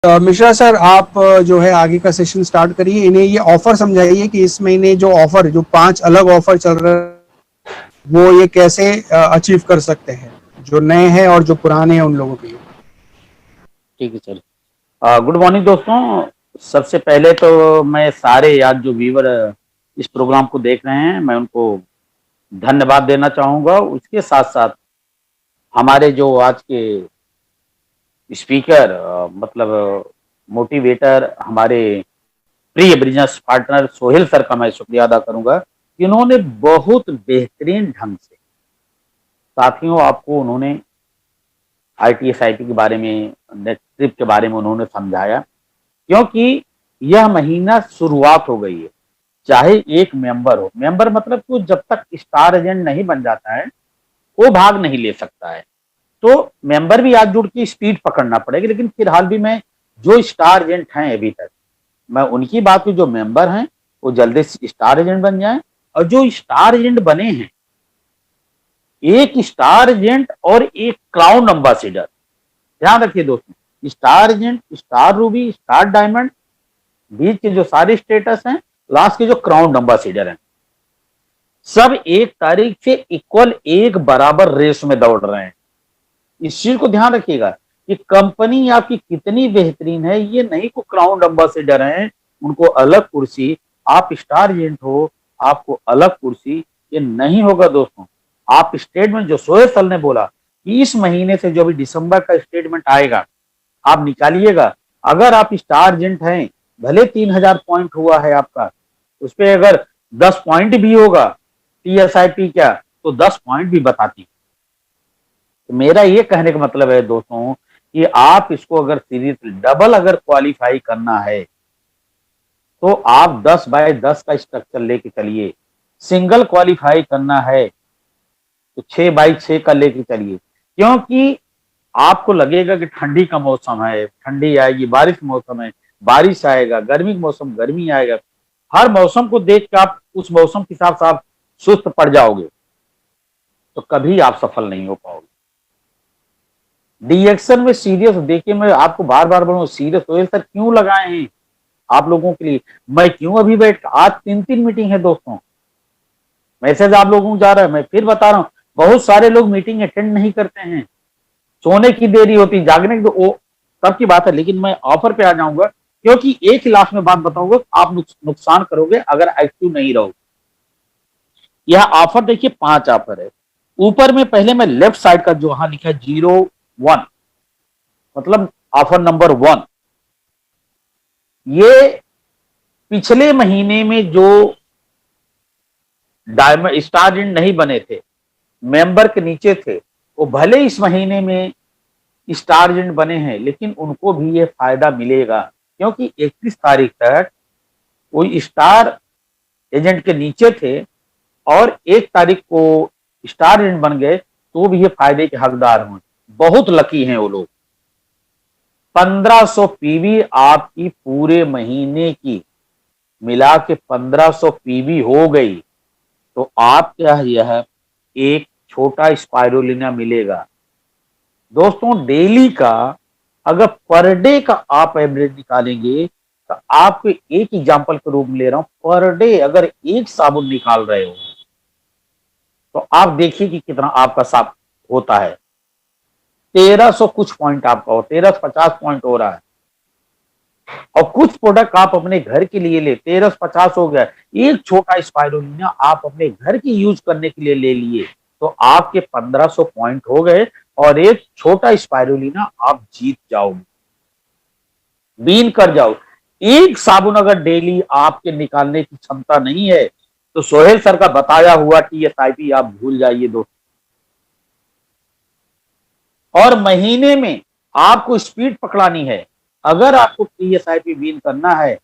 Mishra sir, आप जो है आगे का सेशन स्टार्ट करिए। इन्हें ये ऑफर समझाइए कि इस महीने जो ऑफर, जो 5 अलग ऑफर चल रहे हैं, वो ये कैसे अचीव कर सकते हैं, जो नए हैं और जो पुराने हैं उन लोगों के लिए। ठीक है सर। गुड मॉर्निंग दोस्तों। सबसे पहले तो मैं सारे आज जो व्यूवर इस प्रोग्राम को देख रहे हैं, मैं उनको धन्यवाद देना चाहूंगा। उसके साथ साथ हमारे जो आज के स्पीकर, मतलब मोटिवेटर, हमारे प्रिय बिजनेस पार्टनर सोहेल सर का मैं शुक्रिया अदा करूंगा कि उन्होंने बहुत बेहतरीन ढंग से, साथियों, आपको उन्होंने ITSIP के बारे में, नेट ट्रिप के बारे में उन्होंने समझाया। क्योंकि यह महीना शुरुआत हो गई है। चाहे एक मेंबर हो, मेंबर मतलब कि जब तक स्टार एजेंट नहीं बन जाता है वो भाग नहीं ले सकता है। तो मेंबर भी आज जुड़ के स्पीड पकड़ना पड़ेगा। लेकिन फिलहाल भी मैं जो स्टार एजेंट हैं अभी तक, मैं उनकी बात की, जो मेंबर हैं वो जल्दी से स्टार एजेंट बन जाएं। और जो स्टार एजेंट बने हैं, एक स्टार एजेंट और एक क्राउन एम्बेसडर, ध्यान रखिए दोस्तों, star agent, star ruby, star diamond, बीच के जो सारे स्टेटस हैं, लास्ट के जो क्राउन एम्बेसडर हैं, सब 1 तारीख से इक्वल, एक बराबर रेस में दौड़ रहे हैं। इस चीज को ध्यान रखिएगा कि कंपनी आपकी कितनी बेहतरीन है, ये नहीं को क्राउन एम्बेसडर हैं उनको अलग कुर्सी, आप स्टार एजेंट हो आपको अलग कुर्सी, ये नहीं होगा दोस्तों। आप स्टेटमेंट, जो सोहेल सर ने बोला कि इस महीने से जो भी दिसंबर का स्टेटमेंट आएगा आप निकालिएगा। अगर आप स्टार एजेंट हैं, भले 3000 पॉइंट हुआ है आपका, उस पर अगर 10 पॉइंट भी होगा TSIP क्या, तो 10 पॉइंट भी बताती। तो मेरा ये कहने का मतलब है दोस्तों कि आप इसको अगर सीरीज डबल अगर क्वालिफाई करना है तो आप 10x10 का स्ट्रक्चर लेके चलिए। सिंगल क्वालिफाई करना है तो 6x6 का लेके चलिए। क्योंकि आपको लगेगा कि ठंडी का मौसम है, ठंडी आएगी, बारिश मौसम है, बारिश आएगा, गर्मी का मौसम, गर्मी आएगा। हर मौसम को देख के आप उस मौसम के हिसाब से आप सुस्त पड़ जाओगे तो कभी आप सफल नहीं हो पाओगे। डिएक्शन में सीरियस, देखिए मैं आपको बार बार बोलूं, सीरियस सोहेल सर क्यों लगाए हैं आप लोगों के लिए, मैं क्यों अभी बैठ, आज 3 मीटिंग है दोस्तों, मैसेज आप लोगों को जा रहा है, मैं फिर बता रहा हूं, बहुत सारे लोग मीटिंग अटेंड नहीं करते हैं, सोने की देरी होती, जागने की, वो तब की बात है। लेकिन मैं ऑफर पे आ जाऊंगा, क्योंकि एक ही लास्ट में बात बताऊंगा, आप नुकसान करोगे अगर एक्टिव नहीं रहोगे। यह ऑफर देखिए 5 ऑफर है। ऊपर में पहले मैं लेफ्ट साइड का जो वहां लिखा है 01, मतलब ऑफर नंबर 1, ये पिछले महीने में जो डायमंड स्टार एजेंट नहीं बने थे, मेंबर के नीचे थे, वो भले इस महीने में स्टार एजेंट बने हैं, लेकिन उनको भी ये फायदा मिलेगा। क्योंकि 31 तारीख तक वो स्टार एजेंट के नीचे थे और 1 तारीख को स्टार एजेंट बन गए, तो भी ये फायदे के हकदार हों। बहुत लकी हैं वो लोग। 1500 पीवी आपकी पूरे महीने की मिला के 1500 पीवी हो गई, तो आप क्या, यह एक छोटा स्पाइरुलिना मिलेगा दोस्तों। डेली का अगर पर डे का आप एवरेज निकालेंगे, तो आपको एक एग्जांपल के रूप में ले रहा हूं, पर डे अगर एक साबुन निकाल रहे हो तो आप देखिए कि कितना आपका साफ होता है। 1300 कुछ पॉइंट आपका हो, 1350 पॉइंट हो रहा है। और कुछ प्रोडक्ट आप अपने घर के लिए ले, 1350 हो गया। एक छोटा स्पाइरुलिना आप अपने घर की यूज करने के लिए ले लिए तो आपके 1500 पॉइंट हो गए, और एक छोटा स्पाइरुलिना आप जीत जाओगे, बीन कर जाओ। एक साबुन अगर डेली आपके निकालने की क्षमता नहीं है तो सोहेल सर का बताया हुआ TSIP आप भूल जाइए दोस्तों। और महीने में आपको स्पीड पकड़ानी है। अगर आपको TSIP विन करना है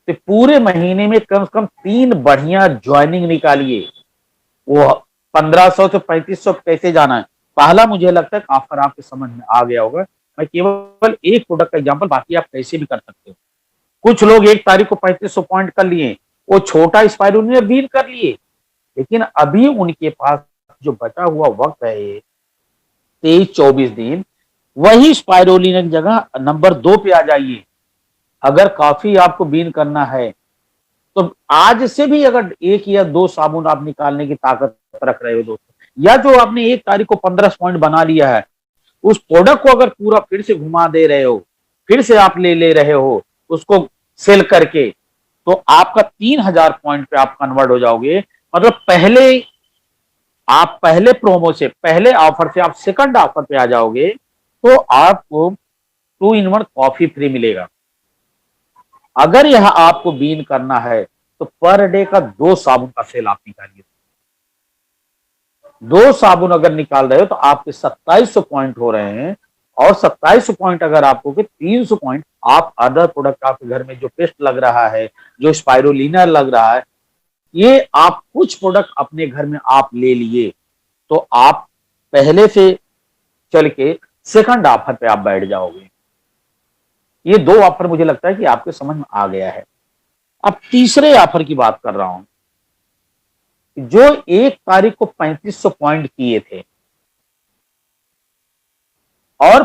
तो पूरे महीने में कम से कम 3 बढ़िया ज्वाइनिंग निकालिए। वो 1500 से 3500 कैसे जाना है, पहला मुझे लगता है ऑफर आपके समझ में आ गया होगा। मैं केवल एक प्रोडक्ट का एग्जांपल, बाकी आप कैसे भी कर सकते हो। कुछ लोग 1 तारीख को 3500 पॉइंट कर लिए, वो छोटा स्पाइरुलिना विन कर लिए, लेकिन अभी उनके पास जो बचा हुआ वक्त है 23-24 दिन, वही स्पाइरोलिना की जगह नंबर 2 पे आ जाइए। अगर कॉफी आपको बीन करना है तो आज से भी अगर 1 या 2 साबुन आप निकालने की ताकत रख रहे हो दोस्तों, या जो आपने 1 तारीख को 15 पॉइंट बना लिया है, उस प्रोडक्ट को अगर पूरा फिर से घुमा दे रहे हो, फिर से आप ले रहे हो उसको सेल करके, तो आपका 3000 पॉइंट पे आप कन्वर्ट हो जाओगे। मतलब पहले प्रोमो से, पहले ऑफर से आप सेकंड ऑफर पे आ जाओगे, तो आपको 2 इन 1 कॉफी फ्री मिलेगा। अगर यह आपको बीन करना है तो पर डे का 2 साबुन का सेल आप निकालिए। 2 साबुन अगर निकाल रहे हो तो आपके 2700 पॉइंट हो रहे हैं, और 2700 पॉइंट अगर आपको 300 पॉइंट आप अदर प्रोडक्ट आपके घर में जो पेस्ट लग रहा है, जो स्पाइरोलिना लग रहा है, ये आप कुछ प्रोडक्ट अपने घर में आप ले लिए, तो आप पहले से चल के सेकंड ऑफर पे आप बैठ जाओगे। ये 2 ऑफर मुझे लगता है कि आपके समझ में आ गया है। अब तीसरे ऑफर की बात कर रहा हूं, जो 1 तारीख को 3500 पॉइंट किए थे और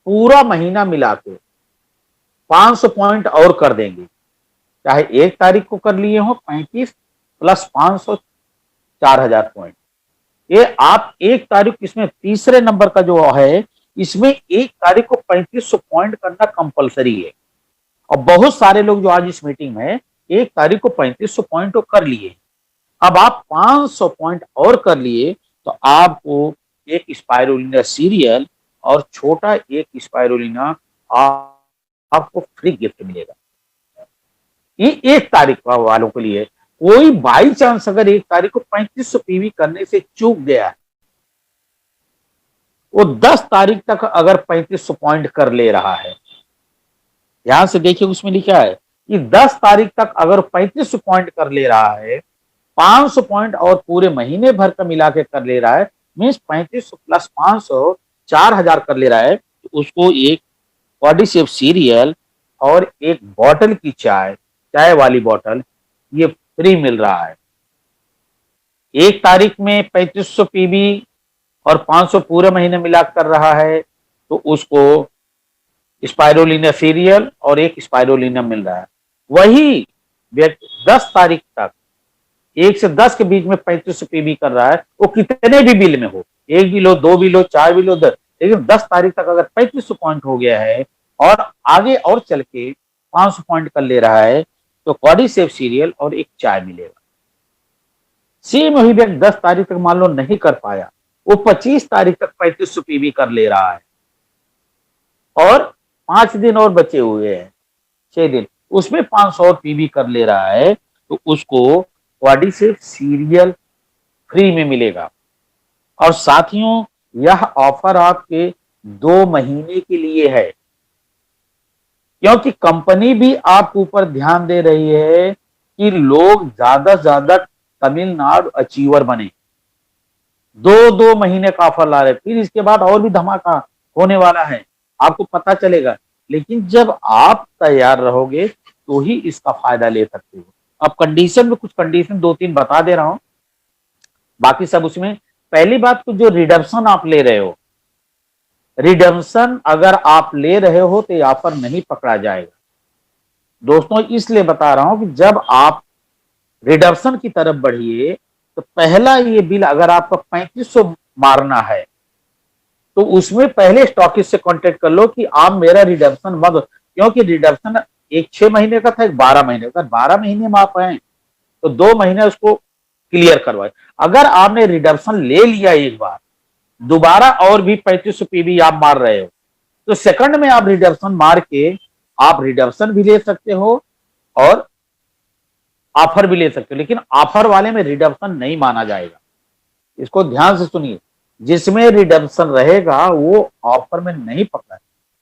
पूरा महीना मिला के 500 पॉइंट और कर देंगे। चाहे 1 तारीख को कर लिए हो 35 प्लस 500 4000 पॉइंट। ये आप 1 तारीख, इसमें तीसरे नंबर का जो है, इसमें 1 तारीख को 3500 पॉइंट करना कंपलसरी है। और बहुत सारे लोग जो आज इस मीटिंग में 1 तारीख को 3500 पॉइंट तो कर लिए, अब आप 500 पॉइंट और कर लिए, तो आपको एक स्पाइरोलिना सीरियल और छोटा एक स्पाइरोलिना आपको फ्री गिफ्ट मिलेगा। ये 1 तारीख वालों के लिए। कोई बाई चांस अगर 1 तारीख को 3500 पीवी करने से चूक गया, वो 10 तारीख तक अगर 3500 पॉइंट कर ले रहा है, यहां से देखिए उसमें लिखा है कि 10 तारीख तक अगर 3500 पॉइंट कर ले रहा है, 500 पॉइंट और पूरे महीने भर का मिला के कर ले रहा है, मीन्स 3500 प्लस 500 4000 कर ले रहा है, तो उसको एक बॉडीशेप सीरियल और एक बॉटल की चाय वाली बॉटल, ये फ्री मिल रहा है। 1 तारीख में 3500 पीबी और 500 पूरे महीने मिला कर रहा है, तो उसको स्पाइरोलिना सीरियल और एक स्पाइरोलिना मिल रहा है। वही व्यक्ति 10 तारीख तक 1 से 10 के बीच में 3500 पीबी कर रहा है, वो कितने भी बिल में हो, 1 बिल हो, 2 बिल हो, 4 बिल हो, 10, लेकिन 10 तारीख तक अगर 3500 पॉइंट हो गया है और आगे और चल के 500 पॉइंट कर ले रहा है, तो बॉडीशेप सीरियल और एक चाय मिलेगा। सेम वही व्यक्ति 10 तारीख तक मान लो नहीं कर पाया, वो 25 तारीख तक 3500 पीबी कर ले रहा है, और 5 दिन और बचे हुए हैं, 6 दिन, उसमें 500 और पीबी कर ले रहा है, तो उसको बॉडीशेप सीरियल फ्री में मिलेगा। और साथियों, यह ऑफर आपके 2 महीने के लिए है, क्योंकि कंपनी भी आपके ऊपर ध्यान दे रही है कि लोग ज्यादा से ज्यादा तमिलनाडु अचीवर बने। 2 महीने का ऑफर ला रहे, फिर इसके बाद और भी धमाका होने वाला है, आपको पता चलेगा। लेकिन जब आप तैयार रहोगे तो ही इसका फायदा ले सकते हो। अब कंडीशन में कुछ कंडीशन 2-3 बता दे रहा हूं, बाकी सब उसमें। पहली बात तो जो रिडम्पशन आप ले रहे हो, रिडम्पशन अगर आप ले रहे हो तो ये ऑफर नहीं पकड़ा जाएगा दोस्तों। इसलिए बता रहा हूं कि जब आप रिडम्पशन की तरफ बढ़िए, तो पहला ये बिल अगर आपका 3500 मारना है, तो उसमें पहले स्टॉकिस्ट से कांटेक्ट कर लो कि आप मेरा रिडम्पशन मत, क्योंकि रिडम्पशन एक 6 महीने का था, एक 12 महीने का। 12 महीने में आप हैं तो 2 महीने उसको क्लियर करवाए। अगर आपने रिडम्पशन ले लिया एक बार, दोबारा और भी 3500 पीबी आप मार रहे हो, तो सेकंड में आप रिडम्पशन मार के आप रिडम्पशन भी ले सकते हो और ऑफर भी ले सकते हो, लेकिन ऑफर वाले में रिडम्पशन नहीं माना जाएगा। इसको ध्यान से सुनिए, जिसमें रिडम्पशन रहेगा वो ऑफर में नहीं पकड़ा।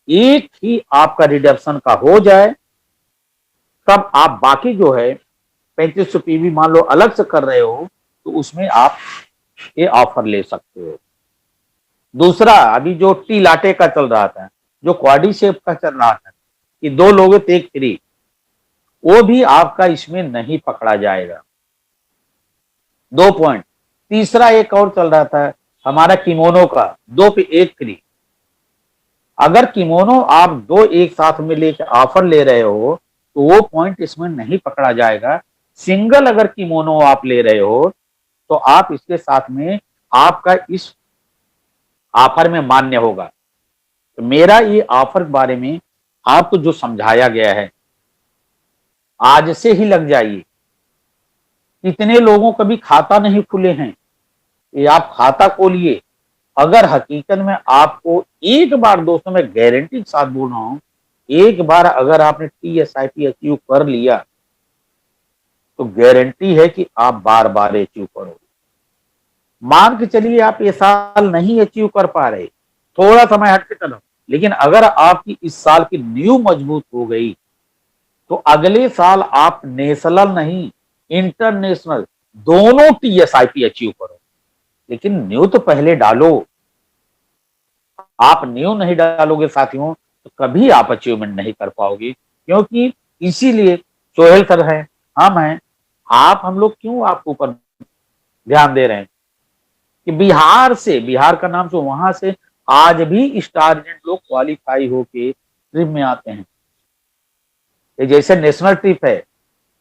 एक ही आपका रिडम्पशन का हो जाए, तब आप बाकी जो है 3500 पीवी मान लो अलग से कर रहे हो, तो उसमें आप ये ऑफर ले सकते हो। दूसरा, अभी जो टी लाटे का चल रहा था, जो क्वाड्रीसेप का चल रहा था कि 2 लोगे तो 1 फ्री, वो भी आपका इसमें नहीं पकड़ा जाएगा। 2 पॉइंट। तीसरा एक और चल रहा था हमारा किमोनो का, 2 पे 1 फ्री। अगर किमोनो आप दो एक साथ में लेके ऑफर ले रहे हो तो वो पॉइंट इसमें नहीं पकड़ा जाएगा। सिंगल अगर किमोनो आप ले रहे हो तो आप इसके साथ में आपका इस ऑफर में मान्य होगा। तो मेरा ये ऑफर के बारे में आपको जो समझाया गया है, आज से ही लग जाइए। कितने लोगों कभी खाता नहीं खुले हैं, ये आप खाता खोलिए। अगर हकीकत में आपको एक बार, दोस्तों मैं गारंटी के साथ बोल रहा हूं, एक बार अगर आपने TSIP अचीव कर लिया तो गारंटी है कि आप बार बार अचीव करोगे। मान के चलिए आप ये साल नहीं अचीव कर पा रहे, थोड़ा समय हट के चलो, लेकिन अगर आपकी इस साल की नींव मजबूत हो गई तो अगले साल आप नेशनल नहीं, इंटरनेशनल दोनों TSIP अचीव करो। लेकिन नींव तो पहले डालो। आप नींव नहीं डालोगे साथियों तो कभी आप अचीवमेंट नहीं कर पाओगे। क्योंकि इसीलिए सोहेल सर हैं, हम हैं, हम लोग क्यों आपके ऊपर ध्यान दे रहे हैं कि बिहार से, बिहार का नाम से, वहां से आज भी स्टार एजेंट लोग क्वालिफाई होके ट्रिप में आते हैं। ये जैसे नेशनल ट्रिप है,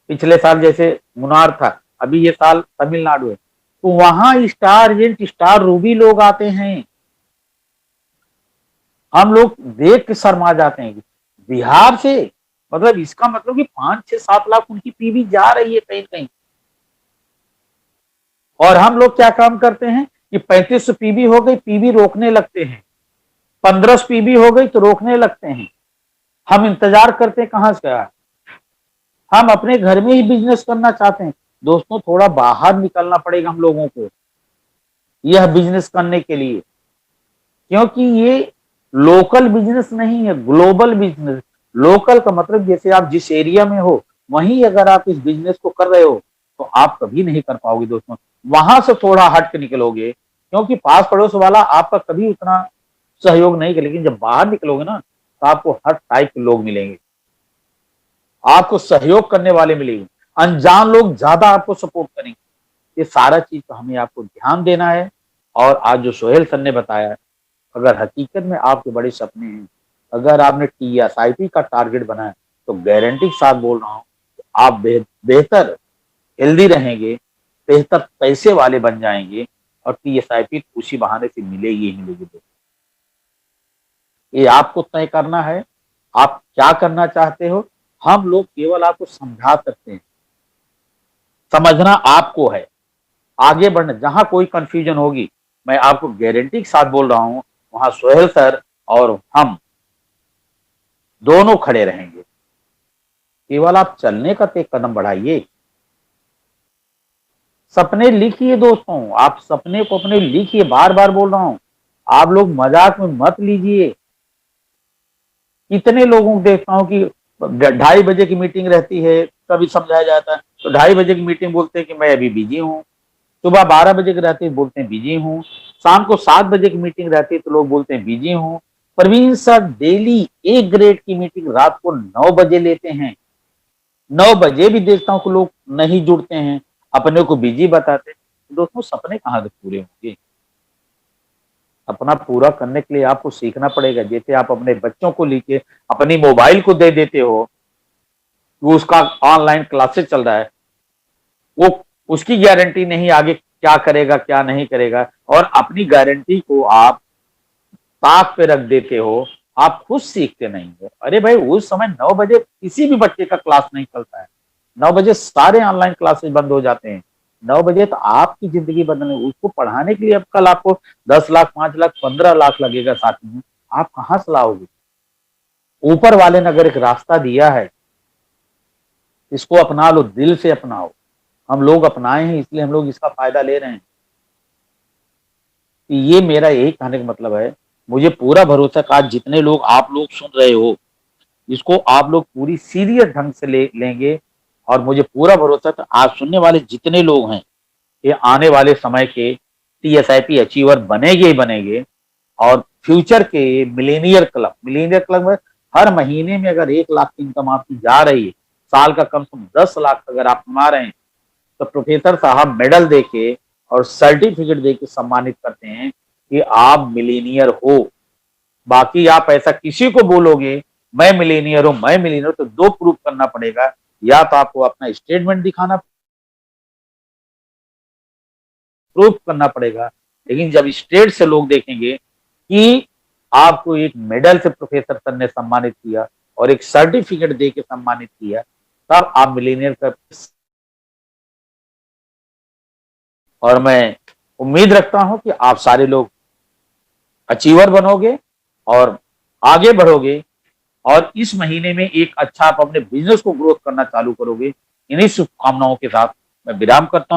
पिछले साल जैसे मुनार था, अभी ये साल तमिलनाडु है, तो वहां स्टार एजेंट, स्टार रूबी लोग आते हैं। हम लोग देख के शर्मा जाते हैं कि बिहार से, मतलब इसका मतलब कि 5-6-7 लाख उनकी पीवी जा रही है कहीं कहीं। और हम लोग क्या काम करते हैं कि 3500 पीवी हो गई, पीवी रोकने लगते हैं। 1500 पीवी हो गई तो रोकने लगते हैं। हम इंतजार करते हैं कहां से आए, हम अपने घर में ही बिजनेस करना चाहते हैं। दोस्तों थोड़ा बाहर निकलना पड़ेगा हम लोगों को यह बिजनेस करने के लिए, क्योंकि ये लोकल बिजनेस नहीं है, ग्लोबल बिजनेस। लोकल का मतलब जैसे आप जिस एरिया में हो वहीं अगर आप इस बिजनेस को कर रहे हो तो आप कभी नहीं कर पाओगे दोस्तों। वहां से थोड़ा हट के निकलोगे, क्योंकि पास पड़ोस वाला आपका कभी उतना सहयोग नहीं करेगा। लेकिन जब बाहर निकलोगे ना तो आपको हर टाइप के लोग मिलेंगे, आपको सहयोग करने वाले मिलेंगे, अनजान लोग ज्यादा आपको सपोर्ट करेंगे। ये सारा चीज तो हमें आपको ध्यान देना है। और आज जो सोहेल सर ने बताया, अगर हकीकत में आपके बड़े सपने हैं, अगर आपने TSIP का टारगेट बनाया तो गारंटी के साथ बोल रहा हूं आप बेहतर हेल्दी रहेंगे, बेहतर पैसे वाले बन जाएंगे। और TSIP उसी बहाने से मिलेगी ही मिलेगी। ये आपको तय करना है, आप क्या करना चाहते हो। हम लोग केवल आपको समझा सकते हैं, समझना आपको है। आगे बढ़ना, जहां कोई कंफ्यूजन होगी मैं आपको गारंटी के साथ बोल रहा हूं वहां सोहेल सर और हम दोनों खड़े रहेंगे। केवल आप चलने का एक कदम बढ़ाइए। सपने लिखिए दोस्तों, आप सपने को अपने लिखिए। बार बार बोल रहा हूं, आप लोग मजाक में मत लीजिए। कितने लोगों को देखता हूं कि 2:30 बजे की मीटिंग रहती है, कभी समझाया जाता है तो 2:30 बजे की मीटिंग बोलते हैं कि मैं अभी बिजी हूँ। सुबह 12 बजे की रहती है बोलते हैं बिजी हूँ। शाम को 7 बजे की मीटिंग रहती है तो लोग बोलते हैं बिजी हूँ। Praveen sir daily A grade की मीटिंग रात को 9 बजे लेते हैं। 9 बजे भी देखता हूँ कि लोग नहीं जुड़ते हैं, अपने को बिजी बताते हैं। तो दोस्तों सपने कहाँ से पूरे होंगे। अपना पूरा करने के लिए आपको सीखना पड़ेगा। जैसे आप अपने बच्चों को लेके अपनी मोबाइल को दे देते हो, वो उसका ऑनलाइन क्लासेस चल रहा है, वो उसकी गारंटी नहीं आगे क्या करेगा क्या नहीं करेगा, और अपनी गारंटी को आप ताक पे रख देते हो, आप खुद सीखते नहीं हो। अरे भाई उस समय 9 बजे किसी भी बच्चे का क्लास नहीं चलता है, 9 बजे सारे ऑनलाइन क्लासेस बंद हो जाते हैं। 9 बजे तो आपकी जिंदगी बदलने, उसको पढ़ाने के लिए अब कल आपको 10 लाख 5 लाख 15 लाख लगेगा साथ में, आप कहाँ से लाओगे। ऊपर वाले ने अगर एक रास्ता दिया है इसको अपना लो, दिल से अपनाओ। हम लोग अपनाए हैं इसलिए हम लोग इसका फायदा ले रहे हैं। ये मेरा यही कहने का मतलब है। मुझे पूरा भरोसा है आज जितने लोग आप लोग सुन रहे हो इसको आप लोग पूरी सीरियस ढंग से लेंगे। और मुझे पूरा भरोसा है आज सुनने वाले जितने लोग हैं ये आने वाले समय के TSIP अचीवर बनेंगे ही बनेंगे। और फ्यूचर के मिलीनियर क्लब में हर महीने में अगर 1 लाख की इनकम आपकी जा रही है, साल का कम से कम 10 लाख अगर आप कमा रहे हैं, तो प्रोफेसर साहब मेडल देके और सर्टिफिकेट देके सम्मानित करते हैं कि आप मिलीनियर हो। बाकी आप ऐसा किसी को बोलोगे मैं मिलीनियर हूं, मैं मिलीनियर, तो दो प्रूफ करना पड़ेगा। या तो आपको अपना स्टेटमेंट दिखाना, प्रूफ करना पड़ेगा। लेकिन जब स्टेट से लोग देखेंगे कि आपको एक मेडल से प्रोफेसर सर ने सम्मानित किया और एक सर्टिफिकेट दे के सम्मानित किया, तब आप मिलीनियर का। और मैं उम्मीद रखता हूं कि आप सारे लोग अचीवर बनोगे और आगे बढ़ोगे, और इस महीने में एक अच्छा आप अपने बिजनेस को ग्रोथ करना चालू करोगे। इन्हीं शुभकामनाओं के साथ मैं विराम करता हूं।